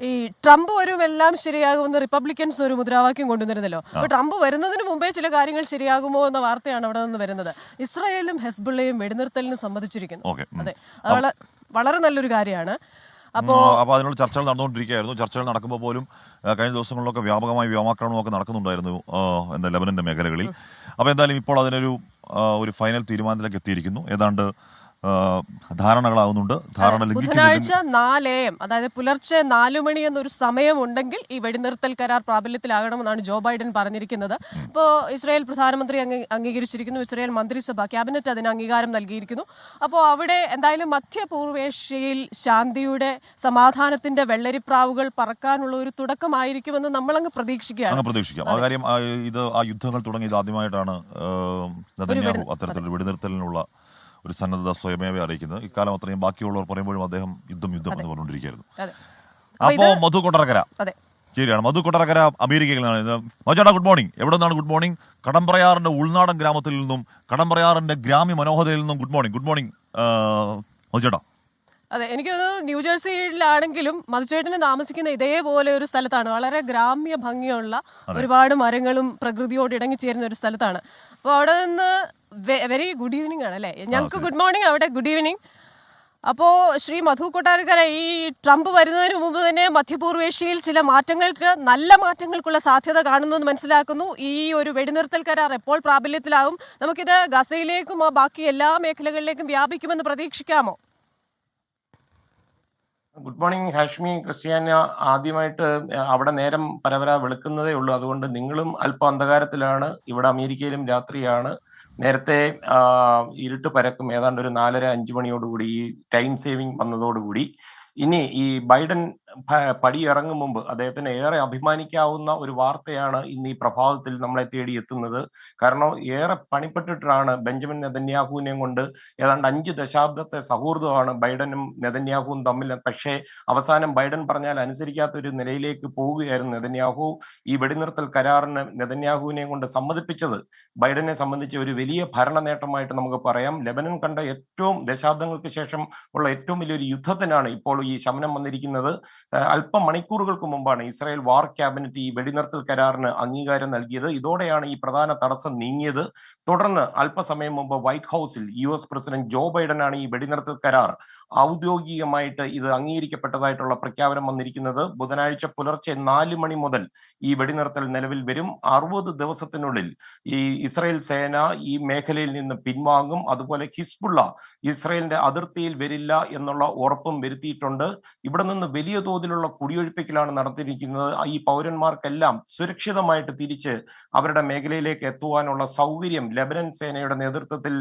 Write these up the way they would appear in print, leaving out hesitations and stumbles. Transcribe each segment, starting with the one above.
ഈ ട്രംപ് വരും എല്ലാം ശരിയാകുമെന്ന് റിപ്പബ്ലിക്കൻസ് ഒരു മുദ്രാവാക്യം കൊണ്ടുവന്നിരുന്നല്ലോ. അപ്പോൾ ട്രംപ് വരുന്നതിന് മുമ്പേ ചില കാര്യങ്ങൾ ശരിയാകുമോ എന്ന വാർത്തയാണ് അവിടെ നിന്ന് വരുന്നത്. ഇസ്രായേലും ഹെസ്ബുള്ളയും വെടിനിർത്തലിന് സമ്മതിച്ചിരിക്കുന്നു. അതെ, അത് വളരെ നല്ലൊരു കാര്യമാണ്. അപ്പോൾ അതിനുള്ള ചർച്ചകൾ നടന്നുകൊണ്ടിരിക്കുകയായിരുന്നു. ചർച്ചകൾ നടക്കുമ്പോൾ പോലും കഴിഞ്ഞ ദിവസങ്ങളിലൊക്കെ വ്യാപകമായി വ്യോമാക്രമണമൊക്കെ നടക്കുന്നുണ്ടായിരുന്നു എന്താ ലെബനന്റെ മേഖലകളിൽ. അപ്പോൾ എന്തായാലും ഇപ്പോൾ അതിനൊരു ഫൈനൽ തീരുമാനത്തിലേക്ക് എത്തിയിരിക്കുന്നു. ഏതാണ്ട് ധാരണകളാവുന്നുണ്ട്. ബുധനാഴ്ച 4 AM, അതായത് പുലർച്ചെ 4 മണി എന്നൊരു സമയമുണ്ടെങ്കിൽ ഈ വെടിനിർത്തൽ കരാർ പ്രാബല്യത്തിലാകണമെന്നാണ് ജോ ബൈഡൻ പറഞ്ഞിരിക്കുന്നത്. ഇപ്പോൾ ഇസ്രായേൽ പ്രധാനമന്ത്രി അംഗീകരിച്ചിരിക്കുന്നു. ഇസ്രായേൽ മന്ത്രിസഭ ക്യാബിനറ്റ് അതിന് അംഗീകാരം നൽകിയിരിക്കുന്നു. അപ്പോൾ അവിടെ എന്തായാലും മധ്യപൂർവേഷ്യയിൽ ശാന്തിയുടെ സമാധാനത്തിന്റെ വെള്ളരിപ്രാവുകൾ പറക്കാനുള്ള ഒരു തുടക്കമായിരിക്കുമെന്ന് നമ്മളങ്ങ് പ്രതീക്ഷിക്കാം. ഇത് ആ യുദ്ധങ്ങൾ തുടങ്ങിയത് ആദ്യമായിട്ടാണ് അത്തരത്തിലൊരു വെടിനിർത്തലിനുള്ള ഒരു സന്നദ്ധത സ്വയമേവ അറിയിക്കുന്നത്. ഇക്കാലം അത്രയും ബാക്കിയുള്ളവർ പറയുമ്പോഴും അദ്ദേഹം യുദ്ധം എന്ന് പറഞ്ഞുകൊണ്ടിരിക്കുകയായിരുന്നു. അപ്പോൾ മധു കൊട്ടരക്കര ശരിയാണ്. മധു കൊട്ടരക്കര അമേരിക്കയിൽ നിന്നാണ്. മജാടാ, ഗുഡ് മോർണിംഗ്. എവിടെ നിന്നാണ് ഗുഡ് മോർണിംഗ്? കടമ്പ്രയാറിന്റെ ഉൾനാടൻ ഗ്രാമത്തിൽ നിന്നും, കടമ്പ്രയാറിന്റെ ഗ്രാമ്യ മനോഹരതയിൽ നിന്നും ഗുഡ് മോർണിംഗ്. ഗുഡ് മോർണിംഗ് മധുചേട്ടാ. അതെ, എനിക്കത് ന്യൂജേഴ്സിയിലാണെങ്കിലും മധുചേട്ടന് താമസിക്കുന്ന ഇതേപോലെ ഒരു സ്ഥലത്താണ്. വളരെ ഗ്രാമ്യ ഭംഗിയുള്ള ഒരുപാട് മരങ്ങളും പ്രകൃതിയോട് ഇടങ്ങിച്ചേരുന്ന ഒരു സ്ഥലത്താണ്. അപ്പോൾ അവിടെ നിന്ന് വെരി ഗുഡ് ഈവനിങ് ആണ് അല്ലേ? ഞങ്ങൾക്ക് ഗുഡ് മോർണിംഗ്, അവിടെ ഗുഡ് ഈവനിങ്. അപ്പോൾ ശ്രീ മധു കൊട്ടാരക്കര, ഈ ട്രംപ് വരുന്നതിന് മുമ്പ് തന്നെ മധ്യപൂർവേഷ്യയിൽ ചില മാറ്റങ്ങൾക്ക്, നല്ല മാറ്റങ്ങൾക്കുള്ള സാധ്യത കാണുന്നു എന്ന് മനസ്സിലാക്കുന്നു. ഈ ഒരു വെടിനിർത്തൽ കരാർ എപ്പോൾ പ്രാബല്യത്തിലാവും? നമുക്കിത് ഗസയിലേക്കും ബാക്കി എല്ലാ മേഖലകളിലേക്കും വ്യാപിക്കുമെന്ന് പ്രതീക്ഷിക്കാമോ? Good morning Hashmi, Christiana. ആദ്യമായിട്ട് അവിടെ നേരം പരവര വെളുക്കുന്നതേ ഉള്ളൂ. അതുകൊണ്ട് നിങ്ങളും അല്പം അന്ധകാരത്തിലാണ്. ഇവിടെ അമേരിക്കയിലും രാത്രിയാണ്. നേരത്തെ ഇരുട്ട് പരക്കും. ഏതാണ്ട് ഒരു 4:30-5 മണിയോടുകൂടി ഈ ടൈം സേവിങ് വന്നതോടുകൂടി ഇനി ഈ ബൈഡൻ പടിയിറങ്ങും മുമ്പ് അദ്ദേഹത്തിന് ഏറെ അഭിമാനിക്കാവുന്ന ഒരു വാർത്തയാണ് ഇന്ന് ഈ പ്രഭാതത്തിൽ നമ്മളെ തേടി എത്തുന്നത്. കാരണം ഏറെ പണിപ്പെട്ടിട്ടാണ് ബെഞ്ചമിൻ നെതന്യാഹുവിനെയും കൊണ്ട് ഏതാണ്ട് 5 ദശാബ്ദത്തെ സൗഹൃദമാണ് ബൈഡനും നെതന്യാഹുവും തമ്മിൽ. പക്ഷേ അവസാനം ബൈഡൻ പറഞ്ഞാൽ അനുസരിക്കാത്ത ഒരു നിലയിലേക്ക് പോവുകയായിരുന്നു നെതന്യാഹു. ഈ വെടിനിർത്തൽ കരാറിന് നെതന്യാഹുവിനെയും കൊണ്ട് സമ്മതിപ്പിച്ചത് ബൈഡനെ സംബന്ധിച്ച് ഒരു വലിയ ഭരണ നേട്ടമായിട്ട് നമുക്ക് പറയാം. ലെബനൻ കണ്ട ഏറ്റവും ദശാബ്ദങ്ങൾക്ക് ശേഷം ഉള്ള ഏറ്റവും വലിയൊരു യുദ്ധത്തിനാണ് ഇപ്പോൾ ഈ ശമനം വന്നിരിക്കുന്നത്. അല്പം മണിക്കൂറുകൾക്ക് മുമ്പാണ് ഇസ്രായേൽ വാർ ക്യാബിനറ്റ് ഈ വെടിനിർത്തൽ കരാറിന് അംഗീകാരം നൽകിയത്. ഇതോടെയാണ് ഈ പ്രധാന തടസ്സം നീങ്ങിയത്. തുടർന്ന് അല്പസമയം മുമ്പ് വൈറ്റ് ഹൗസിൽ US പ്രസിഡന്റ് ജോ ബൈഡനാണ് ഈ വെടിനിർത്തൽ കരാർ ഔദ്യോഗികമായിട്ട് ഇത് അംഗീകരിക്കപ്പെട്ടതായിട്ടുള്ള പ്രഖ്യാപനം വന്നിരിക്കുന്നത്. ബുധനാഴ്ച പുലർച്ചെ 4 മണി മുതൽ ഈ വെടിനിർത്തൽ നിലവിൽ വരും. 60 ദിവസത്തിനുള്ളിൽ ഈ ഇസ്രായേൽ സേന ഈ മേഖലയിൽ നിന്ന് പിൻവാങ്ങും. അതുപോലെ ഹിസ്ബുള്ള ഇസ്രായേലിന്റെ അതിർത്തിയിൽ വരില്ല എന്നുള്ള ഉറപ്പും വരുത്തിയിട്ടുണ്ട്. ഇവിടെ നിന്ന് വലിയ തോതിലുള്ള കുടിയൊഴിപ്പിക്കലാണ് നടത്തിയിരിക്കുന്നത്. ഈ പൗരന്മാർക്കെല്ലാം സുരക്ഷിതമായിട്ട് തിരിച്ച് അവരുടെ മേഖലയിലേക്ക് എത്തുവാനുള്ള സൗകര്യം ലെബനൻ സേനയുടെ നേതൃത്വത്തിൽ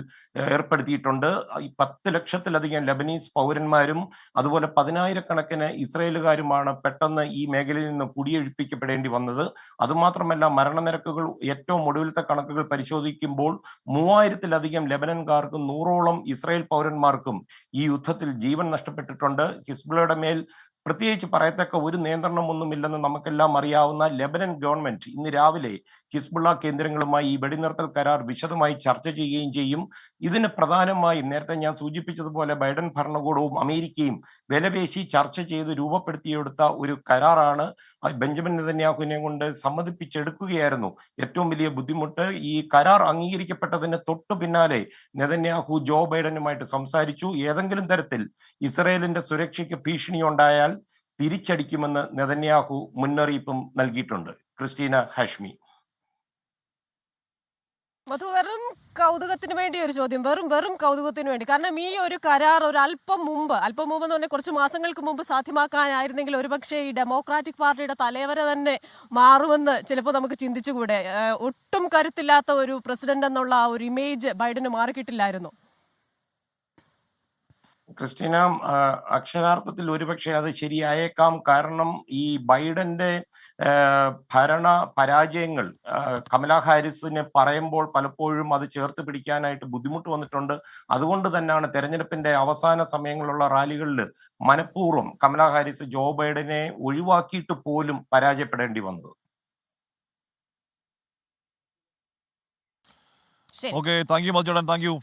ഏർപ്പെടുത്തിയിട്ടുണ്ട്. ഈ 10 ലക്ഷത്തിലധികം ലെബനീസ് പൗരന്മാരും അതുപോലെ 10,000-കണക്കിന് ഇസ്രായേലുകാരുമാണ് പെട്ടെന്ന് ഈ മേഖലയിൽ നിന്ന് കുടിയൊഴിപ്പിക്കപ്പെടേണ്ടി വന്നത്. അതുമാത്രമല്ല, മരണനിരക്കുകൾ ഏറ്റവും ഒടുവിലത്തെ കണക്കുകൾ പരിശോധിക്കുമ്പോൾ 3000-ലധികം ലെബനൻകാർക്കും 100ഓളം ഇസ്രായേൽ പൗരന്മാർക്കും ഈ യുദ്ധത്തിൽ ജീവൻ നഷ്ടപ്പെട്ടിട്ടുണ്ട്. ഹിസ്ബുള്ളയുടെ മേൽ പ്രത്യേകിച്ച് പറയത്തക്ക ഒരു നിയന്ത്രണമൊന്നുമില്ലെന്ന് നമുക്കെല്ലാം അറിയാവുന്ന ലെബനൻ ഗവൺമെന്റ് ഇന്ന് രാവിലെ ഹിസ്ബുള്ള കേന്ദ്രങ്ങളുമായി ഈ വെടിനിർത്തൽ കരാർ വിശദമായി ചർച്ച ചെയ്യുകയും ചെയ്യും. ഇതിന് പ്രധാനമായും നേരത്തെ ഞാൻ സൂചിപ്പിച്ചതുപോലെ ബൈഡൻ ഭരണകൂടവും അമേരിക്കയും വിലപേശി ചർച്ച ചെയ്ത് രൂപപ്പെടുത്തിയെടുത്ത ഒരു കരാറാണ്. ബെഞ്ചമിൻ നെതന്യാഹുവിനെ കൊണ്ട് സമ്മതിപ്പിച്ചെടുക്കുകയായിരുന്നു ഏറ്റവും വലിയ ബുദ്ധിമുട്ട്. ഈ കരാർ അംഗീകരിക്കപ്പെട്ടതിന് തൊട്ടു പിന്നാലെ നെതന്യാഹു ജോ ബൈഡനുമായിട്ട് സംസാരിച്ചു. ഏതെങ്കിലും തരത്തിൽ ഇസ്രായേലിന്റെ സുരക്ഷയ്ക്ക് ഭീഷണി ഉണ്ടായാൽ തിരിച്ചടിക്കുമെന്ന് നെതന്യാഹു മുന്നറിയിപ്പും നൽകിയിട്ടുണ്ട്. ക്രിസ്റ്റീന, ഹാഷ്മി. മധു, വെറും കൗതുകത്തിന് വേണ്ടി ഒരു ചോദ്യം, വെറും കൗതുകത്തിന് വേണ്ടി. കാരണം ഈ ഒരു കരാർ ഒരു അല്പം മുമ്പ് എന്ന് പറഞ്ഞാൽ കുറച്ച് മാസങ്ങൾക്ക് മുമ്പ് സാധ്യമാക്കാനായിരുന്നെങ്കിൽ ഒരുപക്ഷെ ഈ ഡെമോക്രാറ്റിക് പാർട്ടിയുടെ തലവര തന്നെ മാറുമെന്ന് ചിലപ്പോൾ നമുക്ക് ചിന്തിച്ചുകൂടെ? ഒട്ടും കരുത്തില്ലാത്ത ഒരു പ്രസിഡന്റ് എന്നുള്ള ആ ഒരു ഇമേജ് ബൈഡന് മാറിക്കിട്ടില്ലായിരുന്നു. ക്രിസ്റ്റീന, അക്ഷരാർത്ഥത്തിൽ ഒരുപക്ഷെ അത് ശരിയായേക്കാം. കാരണം ഈ ബൈഡന്റെ ഭരണ പരാജയങ്ങൾ കമലാ ഹാരിസിനെ പറയുമ്പോൾ പലപ്പോഴും അത് ചേർത്ത് പിടിക്കാനായിട്ട് ബുദ്ധിമുട്ട് വന്നിട്ടുണ്ട്. അതുകൊണ്ട് തന്നെയാണ് തെരഞ്ഞെടുപ്പിന്റെ അവസാന സമയങ്ങളിലുള്ള റാലികളിൽ മനഃപൂർവ്വം കമലാ ഹാരിസ് ജോ ബൈഡനെ ഒഴിവാക്കിയിട്ട് പോലും പരാജയപ്പെടേണ്ടി വന്നത്. ഓക്കെ, താങ്ക് യു മധുചേട്ടൻ, താങ്ക് യു.